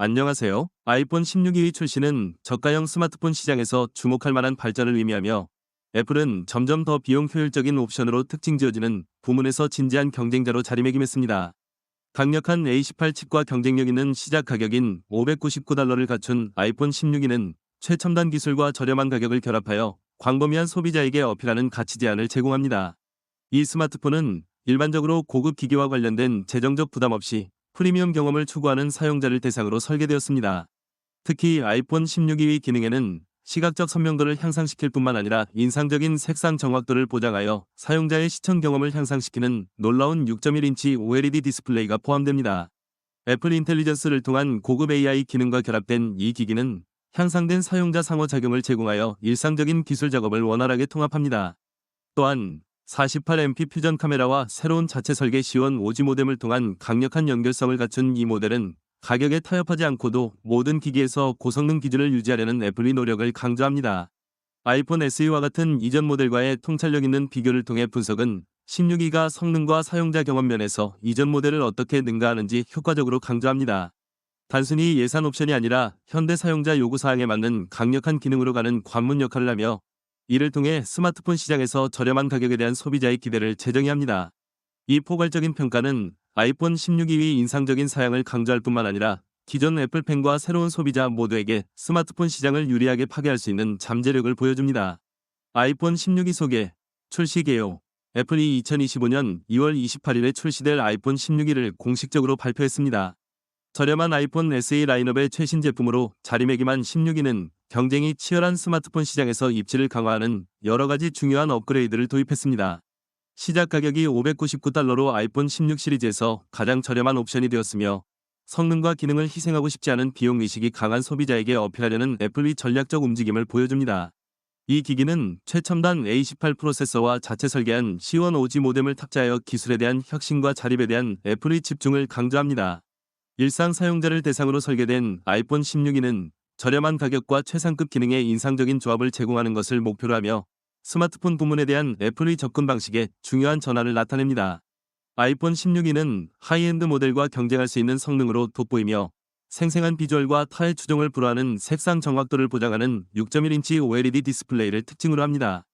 안녕하세요. 아이폰 16의 출시는 저가형 스마트폰 시장에서 주목할 만한 발전을 의미하며 애플은 점점 더 비용 효율적인 옵션으로 특징 지어지는 부문에서 진지한 경쟁자로 자리매김했습니다. 강력한 A18 칩과 경쟁력 있는 시작 가격인 $599를 갖춘 아이폰 16이는 최첨단 기술과 저렴한 가격을 결합하여 광범위한 소비자에게 어필하는 가치 제한을 제공합니다. 이 스마트폰은 일반적으로 고급 기기와 관련된 재정적 부담 없이 프리미엄 경험을 추구하는 사용자를 대상으로 설계되었습니다. 특히 아이폰 16의 기능에는 시각적 선명도를 향상시킬 뿐만 아니라 인상적인 색상 정확도를 보장하여 사용자의 시청 경험을 향상시키는 놀라운 6.1인치 OLED 디스플레이가 포함됩니다. 애플 인텔리전스를 통한 고급 AI 기능과 결합된 이 기기는 향상된 사용자 상호작용을 제공하여 일상적인 기술 작업을 원활하게 통합합니다. 또한 48MP 퓨전 카메라와 새로운 자체 설계 시원 오지 모뎀을 통한 강력한 연결성을 갖춘 이 모델은 가격에 타협하지 않고도 모든 기기에서 고성능 기준을 유지하려는 애플의 노력을 강조합니다. 아이폰 SE와 같은 이전 모델과의 통찰력 있는 비교를 통해 분석은 16기가 성능과 사용자 경험 면에서 이전 모델을 어떻게 능가하는지 효과적으로 강조합니다. 단순히 예산 옵션이 아니라 현대 사용자 요구사항에 맞는 강력한 기능으로 가는 관문 역할을 하며 이를 통해 스마트폰 시장에서 저렴한 가격에 대한 소비자의 기대를 재정의합니다. 이 포괄적인 평가는 아이폰 16의 인상적인 사양을 강조할 뿐만 아니라 기존 애플 팬과 새로운 소비자 모두에게 스마트폰 시장을 유리하게 파괴할 수 있는 잠재력을 보여줍니다. 아이폰 16이 소개, 출시 개요. 애플이 2025년 2월 28일에 출시될 아이폰 16을 공식적으로 발표했습니다. 저렴한 아이폰 SE 라인업의 최신 제품으로 자리매김한 16이는 경쟁이 치열한 스마트폰 시장에서 입지를 강화하는 여러 가지 중요한 업그레이드를 도입했습니다. 시작 가격이 $599로 아이폰 16 시리즈에서 가장 저렴한 옵션이 되었으며 성능과 기능을 희생하고 싶지 않은 비용의식이 강한 소비자에게 어필하려는 애플의 전략적 움직임을 보여줍니다. 이 기기는 최첨단 A18 프로세서와 자체 설계한 C1 OG 모뎀을 탑재하여 기술에 대한 혁신과 자립에 대한 애플의 집중을 강조합니다. 일상 사용자를 대상으로 설계된 아이폰 16이는 저렴한 가격과 최상급 기능의 인상적인 조합을 제공하는 것을 목표로 하며 스마트폰 부문에 대한 애플의 접근 방식에 중요한 전환을 나타냅니다. 아이폰 16이는 하이엔드 모델과 경쟁할 수 있는 성능으로 돋보이며 생생한 비주얼과 타의 추종을 불허하는 색상 정확도를 보장하는 6.1인치 OLED 디스플레이를 특징으로 합니다.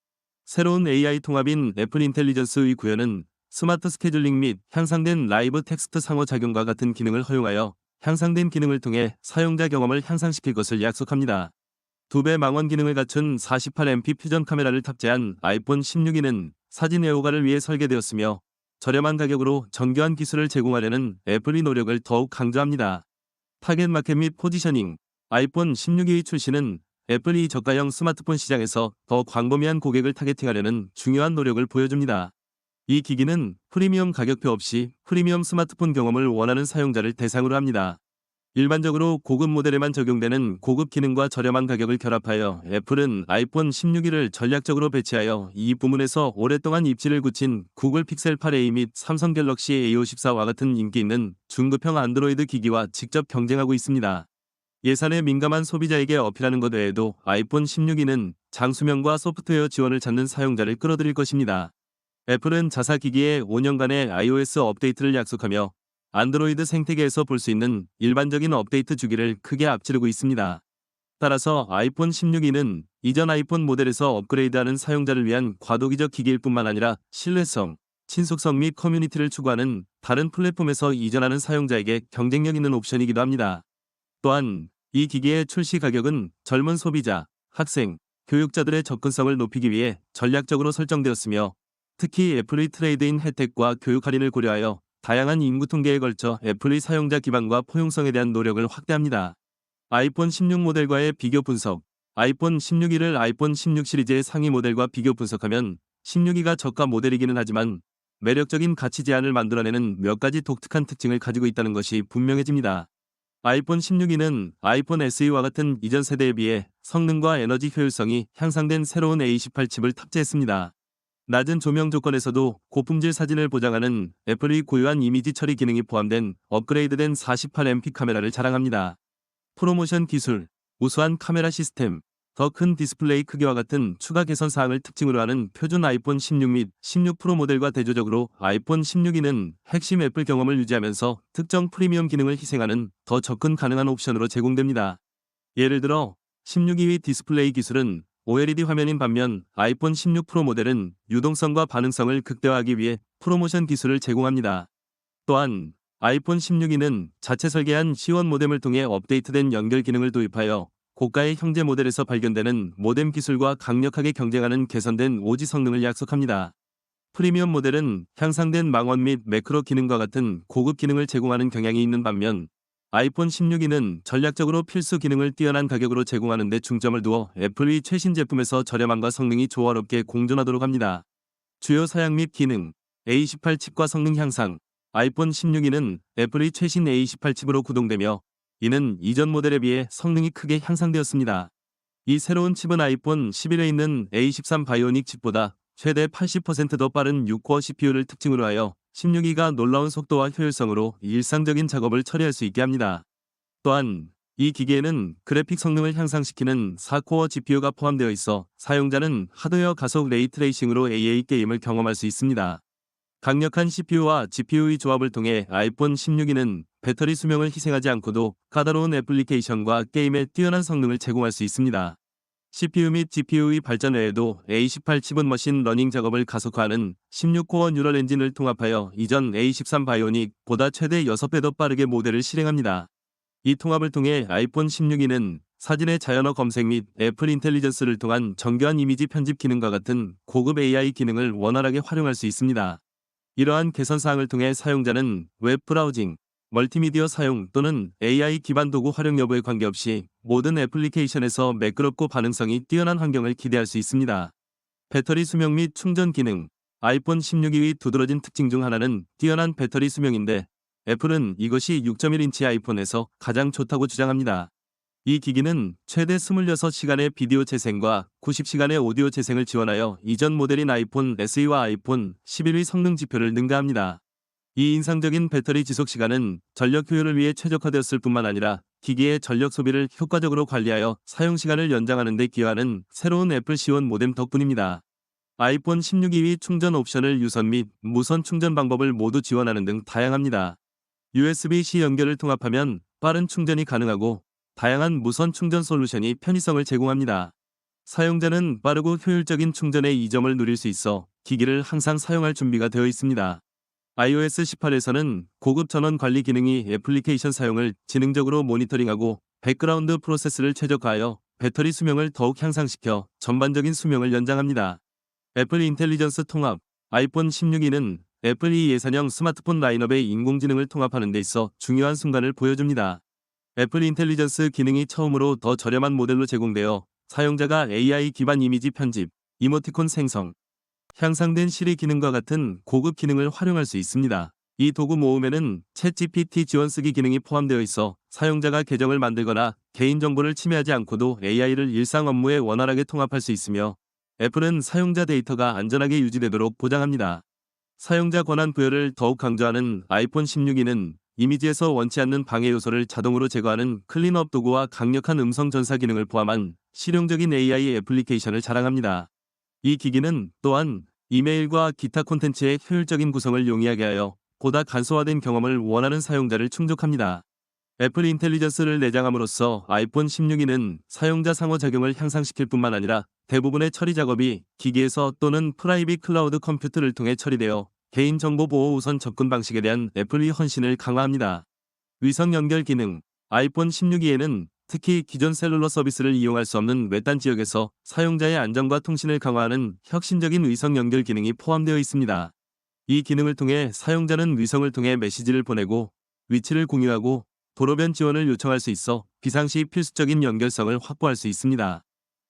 새로운 AI 통합인 애플 인텔리전스의 구현은 스마트 스케줄링 및 향상된 라이브 텍스트 상호작용과 같은 기능을 허용하여 향상된 기능을 통해 사용자 경험을 향상시킬 것을 약속합니다. 2배 망원 기능을 갖춘 48MP 퓨전 카메라를 탑재한 아이폰 16이는 사진 애호가를 위해 설계되었으며 저렴한 가격으로 정교한 기술을 제공하려는 애플의 노력을 더욱 강조합니다. 타겟 마켓 및 포지셔닝 아이폰 16의 출시는 애플이 저가형 스마트폰 시장에서 더 광범위한 고객을 타겟팅하려는 중요한 노력을 보여줍니다. 이 기기는 프리미엄 가격표 없이 프리미엄 스마트폰 경험을 원하는 사용자를 대상으로 합니다. 일반적으로 고급 모델에만 적용되는 고급 기능과 저렴한 가격을 결합하여 애플은 아이폰 16을 전략적으로 배치하여 이 부문에서 오랫동안 입지를 굳힌 구글 픽셀 8a 및 삼성 갤럭시 A54와 같은 인기 있는 중급형 안드로이드 기기와 직접 경쟁하고 있습니다. 예산에 민감한 소비자에게 어필하는 것 외에도 아이폰 16는 장수명과 소프트웨어 지원을 찾는 사용자를 끌어들일 것입니다. 애플은 자사 기기에 5년간의 iOS 업데이트를 약속하며 안드로이드 생태계에서 볼 수 있는 일반적인 업데이트 주기를 크게 앞지르고 있습니다. 따라서 아이폰 16는 이전 아이폰 모델에서 업그레이드하는 사용자를 위한 과도기적 기기일 뿐만 아니라 신뢰성, 친숙성 및 커뮤니티를 추구하는 다른 플랫폼에서 이전하는 사용자에게 경쟁력 있는 옵션이기도 합니다. 또한 이 기기의 출시 가격은 젊은 소비자, 학생, 교육자들의 접근성을 높이기 위해 전략적으로 설정되었으며 특히 애플의 트레이드인 혜택과 교육 할인을 고려하여 다양한 인구 통계에 걸쳐 애플의 사용자 기반과 포용성에 대한 노력을 확대합니다. 아이폰 16 모델과의 비교 분석 아이폰 16을 아이폰 16 시리즈의 상위 모델과 비교 분석하면 16이가 저가 모델이기는 하지만 매력적인 가치 제안을 만들어내는 몇 가지 독특한 특징을 가지고 있다는 것이 분명해집니다. 아이폰 16이는 아이폰 SE와 같은 이전 세대에 비해 성능과 에너지 효율성이 향상된 새로운 A18 칩을 탑재했습니다. 낮은 조명 조건에서도 고품질 사진을 보장하는 애플의 고유한 이미지 처리 기능이 포함된 업그레이드된 48MP 카메라를 자랑합니다. 프로모션 기술, 우수한 카메라 시스템, 더 큰 디스플레이 크기와 같은 추가 개선 사항을 특징으로 하는 표준 아이폰 16 및 16 프로 모델과 대조적으로 아이폰 16e는 핵심 애플 경험을 유지하면서 특정 프리미엄 기능을 희생하는 더 접근 가능한 옵션으로 제공됩니다. 예를 들어 16인치 디스플레이 기술은 OLED 화면인 반면 아이폰 16 프로 모델은 유동성과 반응성을 극대화하기 위해 프로모션 기술을 제공합니다. 또한 아이폰 16e는 자체 설계한 C1 모뎀을 통해 업데이트된 연결 기능을 도입하여 고가의 형제 모델에서 발견되는 모뎀 기술과 강력하게 경쟁하는 개선된 오지 성능을 약속합니다. 프리미엄 모델은 향상된 망원 및 매크로 기능과 같은 고급 기능을 제공하는 경향이 있는 반면 아이폰 16e는 전략적으로 필수 기능을 뛰어난 가격으로 제공하는 데 중점을 두어 애플의 최신 제품에서 저렴함과 성능이 조화롭게 공존하도록 합니다. 주요 사양 및 기능 A18 칩과 성능 향상 아이폰 16e는 애플의 최신 A18 칩으로 구동되며 이는 이전 모델에 비해 성능이 크게 향상되었습니다. 이 새로운 칩은 아이폰 11에 있는 A13 바이오닉 칩보다 최대 80% 더 빠른 6코어 CPU를 특징으로 하여 16기가 놀라운 속도와 효율성으로 일상적인 작업을 처리할 수 있게 합니다. 또한 이 기기에는 그래픽 성능을 향상시키는 4코어 GPU가 포함되어 있어 사용자는 하드웨어 가속 레이트레이싱으로 AA 게임을 경험할 수 있습니다. 강력한 CPU와 GPU의 조합을 통해 아이폰 16e는 배터리 수명을 희생하지 않고도 까다로운 애플리케이션과 게임에 뛰어난 성능을 제공할 수 있습니다. CPU 및 GPU의 발전 외에도 A18 칩은 머신 러닝 작업을 가속화하는 16코어 뉴럴 엔진을 통합하여 이전 A13 바이오닉보다 최대 6배 더 빠르게 모델을 실행합니다. 이 통합을 통해 아이폰 16e는 사진의 자연어 검색 및 애플 인텔리전스를 통한 정교한 이미지 편집 기능과 같은 고급 AI 기능을 원활하게 활용할 수 있습니다. 이러한 개선 사항을 통해 사용자는 웹 브라우징, 멀티미디어 사용 또는 AI 기반 도구 활용 여부에 관계없이 모든 애플리케이션에서 매끄럽고 반응성이 뛰어난 환경을 기대할 수 있습니다. 배터리 수명 및 충전 기능 아이폰 16의 두드러진 특징 중 하나는 뛰어난 배터리 수명인데 애플은 이것이 6.1인치 아이폰에서 가장 좋다고 주장합니다. 이 기기는 최대 26시간의 비디오 재생과 90시간의 오디오 재생을 지원하여 이전 모델인 아이폰 SE와 아이폰 11의 성능 지표를 능가합니다. 이 인상적인 배터리 지속 시간은 전력 효율을 위해 최적화되었을 뿐만 아니라 기기의 전력 소비를 효과적으로 관리하여 사용 시간을 연장하는 데 기여하는 새로운 애플 C1 모뎀 덕분입니다. 아이폰 16e의 충전 옵션을 유선 및 무선 충전 방법을 모두 지원하는 등 다양합니다. USB-C 연결을 통합하면 빠른 충전이 가능하고 다양한 무선 충전 솔루션이 편의성을 제공합니다. 사용자는 빠르고 효율적인 충전의 이점을 누릴 수 있어 기기를 항상 사용할 준비가 되어 있습니다. iOS 18에서는 고급 전원 관리 기능이 애플리케이션 사용을 지능적으로 모니터링하고 백그라운드 프로세스를 최적화하여 배터리 수명을 더욱 향상시켜 전반적인 수명을 연장합니다. 애플 인텔리전스 통합 아이폰 16e는 애플이 예산형 스마트폰 라인업에 인공지능을 통합하는 데 있어 중요한 순간을 보여줍니다. 애플 인텔리전스 기능이 처음으로 더 저렴한 모델로 제공되어 사용자가 AI 기반 이미지 편집, 이모티콘 생성, 향상된 시리 기능과 같은 고급 기능을 활용할 수 있습니다. 이 도구 모음에는 챗GPT 지원 쓰기 기능이 포함되어 있어 사용자가 계정을 만들거나 개인정보를 침해하지 않고도 AI를 일상 업무에 원활하게 통합할 수 있으며 애플은 사용자 데이터가 안전하게 유지되도록 보장합니다. 사용자 권한 부여를 더욱 강조하는 아이폰 16e는 이미지에서 원치 않는 방해 요소를 자동으로 제거하는 클린업 도구와 강력한 음성 전사 기능을 포함한 실용적인 AI 애플리케이션을 자랑합니다. 이 기기는 또한 이메일과 기타 콘텐츠의 효율적인 구성을 용이하게 하여 보다 간소화된 경험을 원하는 사용자를 충족합니다. 애플 인텔리전스를 내장함으로써 아이폰 16e는 사용자 상호작용을 향상시킬 뿐만 아니라 대부분의 처리 작업이 기기에서 또는 프라이빗 클라우드 컴퓨터를 통해 처리되어 개인정보 보호 우선 접근 방식에 대한 애플의 헌신을 강화합니다. 위성 연결 기능 아이폰 16e에는 특히 기존 셀룰러 서비스를 이용할 수 없는 외딴 지역에서 사용자의 안전과 통신을 강화하는 혁신적인 위성 연결 기능이 포함되어 있습니다. 이 기능을 통해 사용자는 위성을 통해 메시지를 보내고 위치를 공유하고 도로변 지원을 요청할 수 있어 비상시 필수적인 연결성을 확보할 수 있습니다.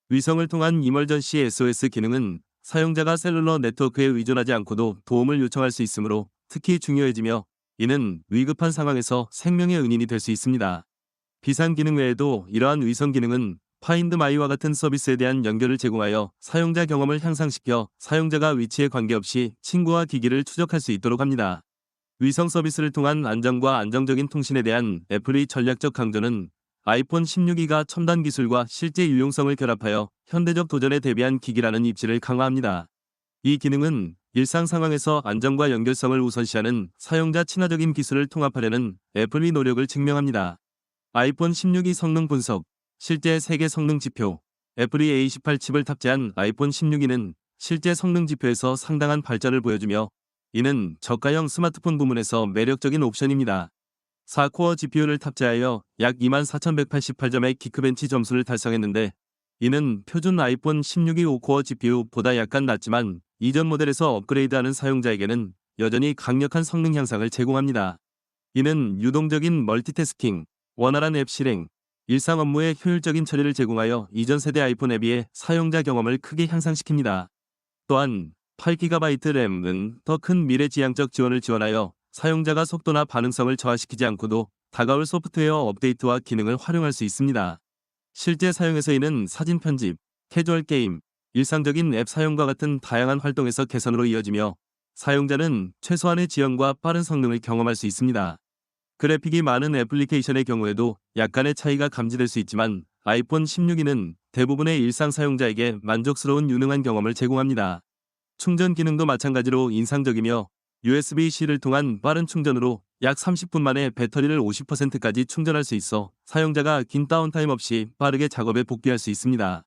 위성을 통한 이멀전시 SOS 기능은 사용자가 셀룰러 네트워크에 의존하지 않고도 도움을 요청할 수 있으므로 특히 중요해지며 이는 위급한 상황에서 생명의 은인이 될 수 있습니다. 비상 기능 외에도 이러한 위성 기능은 파인드 마이와 같은 서비스에 대한 연결을 제공하여 사용자 경험을 향상시켜 사용자가 위치에 관계없이 친구와 기기를 추적할 수 있도록 합니다. 위성 서비스를 통한 안전과 안정적인 통신에 대한 애플의 전략적 강조는 아이폰 16이가 첨단 기술과 실제 유용성을 결합하여 현대적 도전에 대비한 기기라는 입지를 강화합니다. 이 기능은 일상 상황에서 안정과 연결성을 우선시하는 사용자 친화적인 기술을 통합하려는 애플의 노력을 증명합니다. 아이폰 16이 성능 분석, 실제 세계 성능 지표. 애플이 A18 칩을 탑재한 아이폰 16이는 실제 성능 지표에서 상당한 발전을 보여주며, 이는 저가형 스마트폰 부문에서 매력적인 옵션입니다. 4코어 GPU를 탑재하여 약 24,188점의 기크벤치 점수를 달성했는데, 이는 표준 아이폰 16이 5코어 GPU보다 약간 낮지만 이전 모델에서 업그레이드하는 사용자에게는 여전히 강력한 성능 향상을 제공합니다. 이는 유동적인 멀티태스킹, 원활한 앱 실행, 일상 업무의 효율적인 처리를 제공하여 이전 세대 아이폰에 비해 사용자 경험을 크게 향상시킵니다. 또한 8GB 램은 더 큰 미래지향적 지원을 지원하여 사용자가 속도나 반응성을 저하시키지 않고도 다가올 소프트웨어 업데이트와 기능을 활용할 수 있습니다. 실제 사용에서 이는 사진 편집, 캐주얼 게임, 일상적인 앱 사용과 같은 다양한 활동에서 개선으로 이어지며, 사용자는 최소한의 지연과 빠른 성능을 경험할 수 있습니다. 그래픽이 많은 애플리케이션의 경우에도 약간의 차이가 감지될 수 있지만, 아이폰 16이는 대부분의 일상 사용자에게 만족스러운 유능한 경험을 제공합니다. 충전 기능도 마찬가지로 인상적이며, USB-C를 통한 빠른 충전으로 약 30분 만에 배터리를 50%까지 충전할 수 있어 사용자가 긴 다운타임 없이 빠르게 작업에 복귀할 수 있습니다.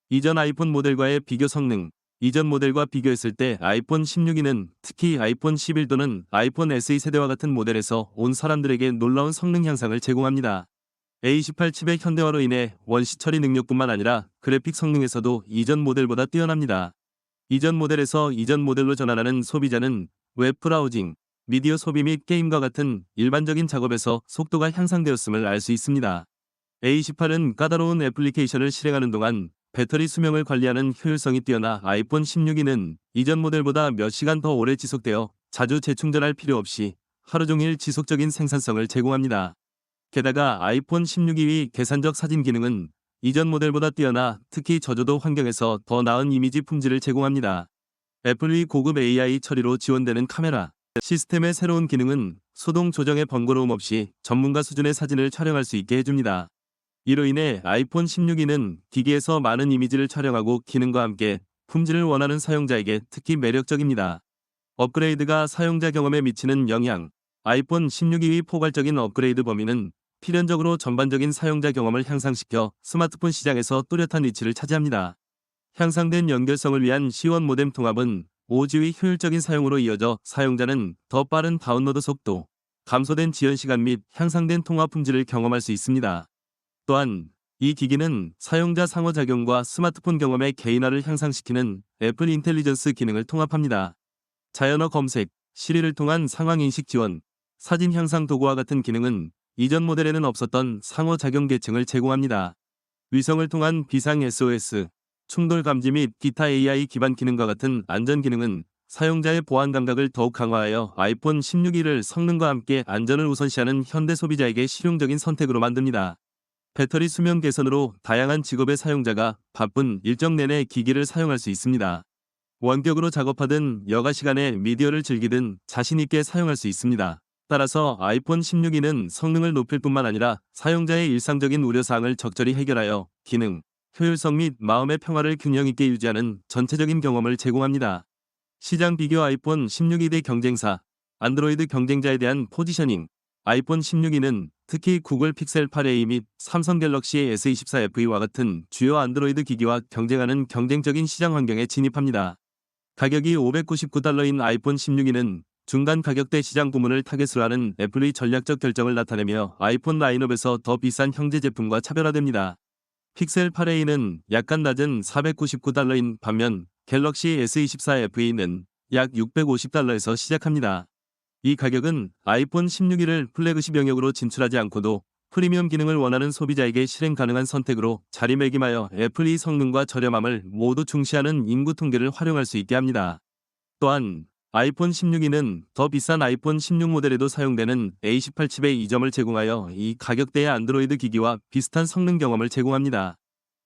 이전 아이폰 모델과의 비교 성능. 이전 모델과 비교했을 때 아이폰 16이는 특히 아이폰 11 또는 아이폰 SE 세대와 같은 모델에서 온 사람들에게 놀라운 성능 향상을 제공합니다. A18 칩의 현대화로 인해 원시 처리 능력뿐만 아니라 그래픽 성능에서도 이전 모델보다 뛰어납니다. 이전 모델에서 이전 모델로 전환하는 소비자는 웹 브라우징, 미디어 소비 및 게임과 같은 일반적인 작업에서 속도가 향상되었음을 알 수 있습니다. A18은 까다로운 애플리케이션을 실행하는 동안 배터리 수명을 관리하는 효율성이 뛰어나 아이폰 16이는 이전 모델보다 몇 시간 더 오래 지속되어 자주 재충전할 필요 없이 하루 종일 지속적인 생산성을 제공합니다. 게다가 아이폰 16의 계산적 사진 기능은 이전 모델보다 뛰어나 특히 저조도 환경에서 더 나은 이미지 품질을 제공합니다. 애플의 고급 AI 처리로 지원되는 카메라 시스템의 새로운 기능은 수동 조정의 번거로움 없이 전문가 수준의 사진을 촬영할 수 있게 해줍니다. 이로 인해 아이폰 16이는 기기에서 많은 이미지를 촬영하고 기능과 함께 품질을 원하는 사용자에게 특히 매력적입니다. 업그레이드가 사용자 경험에 미치는 영향. 아이폰 16의 포괄적인 업그레이드 범위는 필연적으로 전반적인 사용자 경험을 향상시켜 스마트폰 시장에서 뚜렷한 위치를 차지합니다. 향상된 연결성을 위한 C1 모뎀 통합은 5G의 효율적인 사용으로 이어져 사용자는 더 빠른 다운로드 속도, 감소된 지연 시간 및 향상된 통화 품질을 경험할 수 있습니다. 또한 이 기기는 사용자 상호작용과 스마트폰 경험의 개인화를 향상시키는 애플 인텔리전스 기능을 통합합니다. 자연어 검색, 시리를 통한 상황인식 지원, 사진 향상 도구와 같은 기능은 이전 모델에는 없었던 상호작용 계층을 제공합니다. 위성을 통한 비상 SOS, 충돌 감지 및 기타 AI 기반 기능과 같은 안전 기능은 사용자의 보안 감각을 더욱 강화하여 아이폰 16을 성능과 함께 안전을 우선시하는 현대 소비자에게 실용적인 선택으로 만듭니다. 배터리 수명 개선으로 다양한 직업의 사용자가 바쁜 일정 내내 기기를 사용할 수 있습니다. 원격으로 작업하든 여가 시간에 미디어를 즐기든 자신 있게 사용할 수 있습니다. 따라서 아이폰 16이는 성능을 높일 뿐만 아니라 사용자의 일상적인 우려사항을 적절히 해결하여 기능, 효율성 및 마음의 평화를 균형 있게 유지하는 전체적인 경험을 제공합니다. 시장 비교 아이폰 16이 대 경쟁사, 안드로이드 경쟁자에 대한 포지셔닝. 아이폰 16이는 특히 구글 픽셀 8a 및 삼성 갤럭시 S24 FE와 같은 주요 안드로이드 기기와 경쟁하는 경쟁적인 시장 환경에 진입합니다. 가격이 $599인 아이폰 16이는 중간 가격대 시장 부문을 타겟으로 하는 애플의 전략적 결정을 나타내며 아이폰 라인업에서 더 비싼 형제 제품과 차별화됩니다. 픽셀 8a는 약간 낮은 $499인 반면 갤럭시 S24 FE는 약 $650에서 시작합니다. 이 가격은 아이폰 16을 플래그십 영역으로 진출하지 않고도 프리미엄 기능을 원하는 소비자에게 실행 가능한 선택으로 자리매김하여 애플의 성능과 저렴함을 모두 중시하는 인구 통계를 활용할 수 있게 합니다. 또한 아이폰 16이는 더 비싼 아이폰 16 모델에도 사용되는 A18 칩의 이점을 제공하여 이 가격대의 안드로이드 기기와 비슷한 성능 경험을 제공합니다.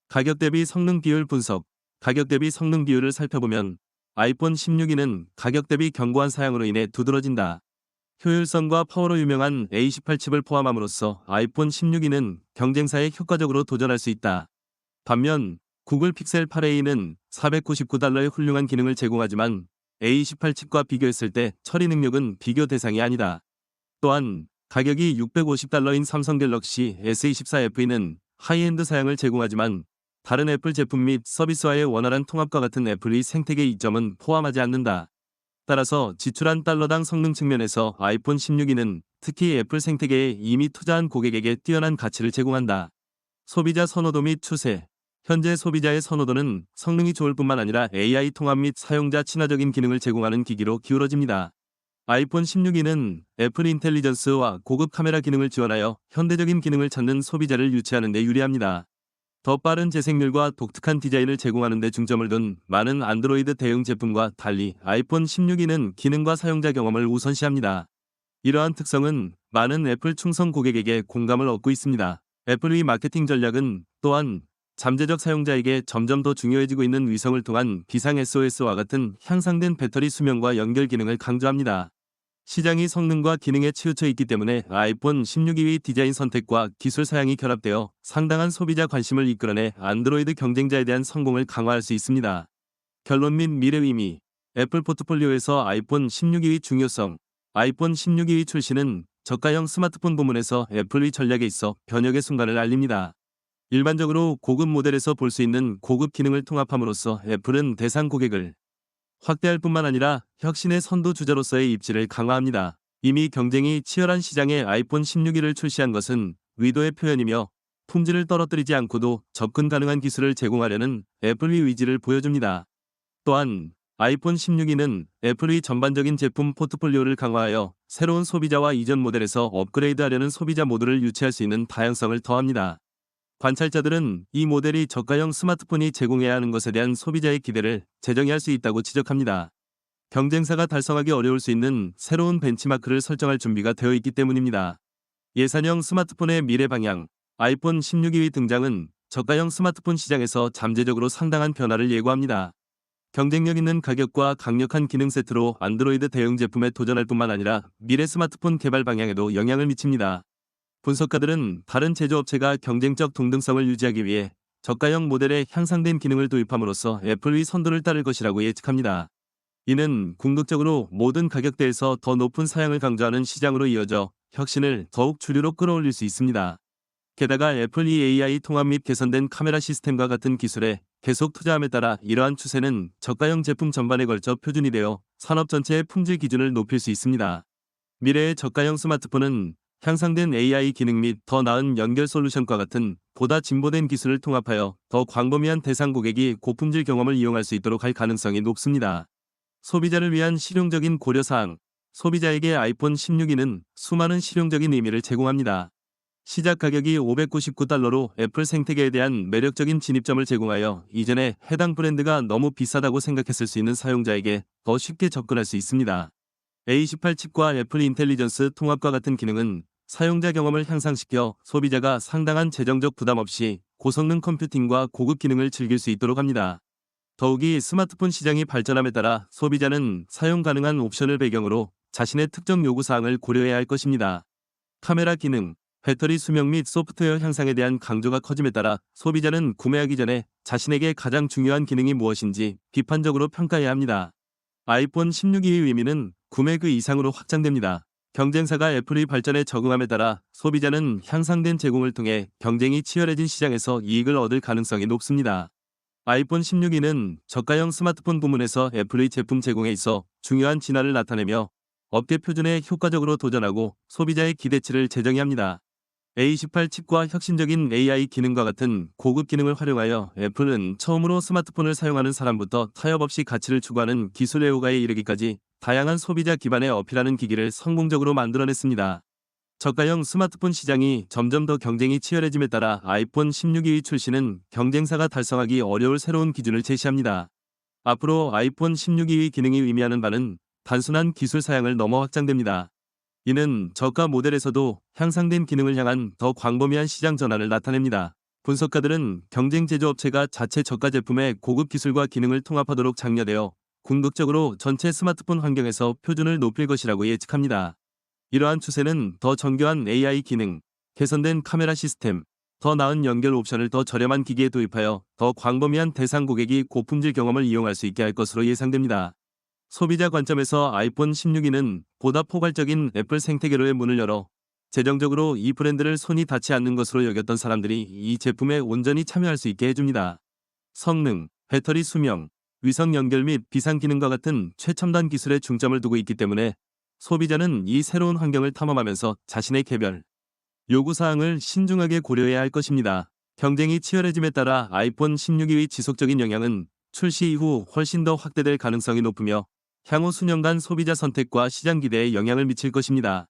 가격 대비 성능 비율 분석. 가격 대비 성능 비율을 살펴보면 아이폰 16이는 가격 대비 견고한 사양으로 인해 두드러진다. 효율성과 파워로 유명한 A18 칩을 포함함으로써 아이폰 16e는 경쟁사에 효과적으로 도전할 수 있다. 반면 구글 픽셀 8a는 $499의 훌륭한 기능을 제공하지만 A18 칩과 비교했을 때 처리 능력은 비교 대상이 아니다. 또한 가격이 $650인 삼성 갤럭시 S24FE는 하이엔드 사양을 제공하지만 다른 애플 제품 및 서비스와의 원활한 통합과 같은 애플의 생태계 이점은 포함하지 않는다. 따라서 지출한 달러당 성능 측면에서 아이폰 16e는 특히 애플 생태계에 이미 투자한 고객에게 뛰어난 가치를 제공한다. 소비자 선호도 및 추세. 현재 소비자의 선호도는 성능이 좋을 뿐만 아니라 AI 통합 및 사용자 친화적인 기능을 제공하는 기기로 기울어집니다. 아이폰 16e는 애플 인텔리전스와 고급 카메라 기능을 지원하여 현대적인 기능을 찾는 소비자를 유치하는 데 유리합니다. 더 빠른 재생률과 독특한 디자인을 제공하는 데 중점을 둔 많은 안드로이드 대응 제품과 달리 아이폰 16e는 기능과 사용자 경험을 우선시합니다. 이러한 특성은 많은 애플 충성 고객에게 공감을 얻고 있습니다. 애플의 마케팅 전략은 또한 잠재적 사용자에게 점점 더 중요해지고 있는 위성을 통한 비상 SOS와 같은 향상된 배터리 수명과 연결 기능을 강조합니다. 시장이 성능과 기능에 치우쳐 있기 때문에 아이폰 16e의 디자인 선택과 기술 사양이 결합되어 상당한 소비자 관심을 이끌어내 안드로이드 경쟁자에 대한 성공을 강화할 수 있습니다. 결론 및 미래 의미. 애플 포트폴리오에서 아이폰 16e의 중요성. 아이폰 16e의 출시는 저가형 스마트폰 부문에서 애플의 전략에 있어 변혁의 순간을 알립니다. 일반적으로 고급 모델에서 볼 수 있는 고급 기능을 통합함으로써 애플은 대상 고객을 확대할 뿐만 아니라 혁신의 선두주자로서의 입지를 강화합니다. 이미 경쟁이 치열한 시장에 아이폰 16e를 출시한 것은 의도의 표현이며 품질을 떨어뜨리지 않고도 접근 가능한 기술을 제공하려는 애플의 의지를 보여줍니다. 또한 아이폰 16e는 애플의 전반적인 제품 포트폴리오를 강화하여 새로운 소비자와 이전 모델에서 업그레이드하려는 소비자 모두를 유치할 수 있는 다양성을 더합니다. 관찰자들은 이 모델이 저가형 스마트폰이 제공해야 하는 것에 대한 소비자의 기대를 재정의할 수 있다고 지적합니다. 경쟁사가 달성하기 어려울 수 있는 새로운 벤치마크를 설정할 준비가 되어 있기 때문입니다. 예산형 스마트폰의 미래 방향. 아이폰 16e의 등장은 저가형 스마트폰 시장에서 잠재적으로 상당한 변화를 예고합니다. 경쟁력 있는 가격과 강력한 기능 세트로 안드로이드 대응 제품에 도전할 뿐만 아니라 미래 스마트폰 개발 방향에도 영향을 미칩니다. 분석가들은 다른 제조업체가 경쟁적 동등성을 유지하기 위해 저가형 모델에 향상된 기능을 도입함으로써 애플의 선두를 따를 것이라고 예측합니다. 이는 궁극적으로 모든 가격대에서 더 높은 사양을 강조하는 시장으로 이어져 혁신을 더욱 주류로 끌어올릴 수 있습니다. 게다가 애플이 AI 통합 및 개선된 카메라 시스템과 같은 기술에 계속 투자함에 따라 이러한 추세는 저가형 제품 전반에 걸쳐 표준이 되어 산업 전체의 품질 기준을 높일 수 있습니다. 미래의 저가형 스마트폰은 향상된 AI 기능 및 더 나은 연결 솔루션과 같은 보다 진보된 기술을 통합하여 더 광범위한 대상 고객이 고품질 경험을 이용할 수 있도록 할 가능성이 높습니다. 소비자를 위한 실용적인 고려사항. 소비자에게 아이폰 16e는 수많은 실용적인 의미를 제공합니다. 시작 가격이 $599로 애플 생태계에 대한 매력적인 진입점을 제공하여 이전에 해당 브랜드가 너무 비싸다고 생각했을 수 있는 사용자에게 더 쉽게 접근할 수 있습니다. A18 칩과 애플 인텔리전스 통합과 같은 기능은 사용자 경험을 향상시켜 소비자가 상당한 재정적 부담 없이 고성능 컴퓨팅과 고급 기능을 즐길 수 있도록 합니다. 더욱이 스마트폰 시장이 발전함에 따라 소비자는 사용 가능한 옵션을 배경으로 자신의 특정 요구사항을 고려해야 할 것입니다. 카메라 기능, 배터리 수명 및 소프트웨어 향상에 대한 강조가 커짐에 따라 소비자는 구매하기 전에 자신에게 가장 중요한 기능이 무엇인지 비판적으로 평가해야 합니다. 아이폰 16e의 의미는 구매 그 이상으로 확장됩니다. 경쟁사가 애플의 발전에 적응함에 따라 소비자는 향상된 제공을 통해 경쟁이 치열해진 시장에서 이익을 얻을 가능성이 높습니다. 아이폰 16e는 저가형 스마트폰 부문에서 애플의 제품 제공에 있어 중요한 진화를 나타내며 업계 표준에 효과적으로 도전하고 소비자의 기대치를 재정의합니다. A18 칩과 혁신적인 AI 기능과 같은 고급 기능을 활용하여 애플은 처음으로 스마트폰을 사용하는 사람부터 타협 없이 가치를 추구하는 기술 애호가에 이르기까지 다양한 소비자 기반에 어필하는 기기를 성공적으로 만들어냈습니다. 저가형 스마트폰 시장이 점점 더 경쟁이 치열해짐에 따라 아이폰 16e의 출시는 경쟁사가 달성하기 어려울 새로운 기준을 제시합니다. 앞으로 아이폰 16e의 기능이 의미하는 바는 단순한 기술 사양을 넘어 확장됩니다. 이는 저가 모델에서도 향상된 기능을 향한 더 광범위한 시장 전환을 나타냅니다. 분석가들은 경쟁 제조업체가 자체 저가 제품의 고급 기술과 기능을 통합하도록 장려되어 궁극적으로 전체 스마트폰 환경에서 표준을 높일 것이라고 예측합니다. 이러한 추세는 더 정교한 AI 기능, 개선된 카메라 시스템, 더 나은 연결 옵션을 더 저렴한 기기에 도입하여 더 광범위한 대상 고객이 고품질 경험을 이용할 수 있게 할 것으로 예상됩니다. 소비자 관점에서 아이폰 16이는 보다 포괄적인 애플 생태계로의 문을 열어 재정적으로 이 브랜드를 손이 닿지 않는 것으로 여겼던 사람들이 이 제품에 온전히 참여할 수 있게 해줍니다. 성능, 배터리 수명, 위성 연결 및 비상 기능과 같은 최첨단 기술에 중점을 두고 있기 때문에 소비자는 이 새로운 환경을 탐험하면서 자신의 개별 요구사항을 신중하게 고려해야 할 것입니다. 경쟁이 치열해짐에 따라 아이폰 16의 지속적인 영향은 출시 이후 훨씬 더 확대될 가능성이 높으며 향후 수년간 소비자 선택과 시장 기대에 영향을 미칠 것입니다.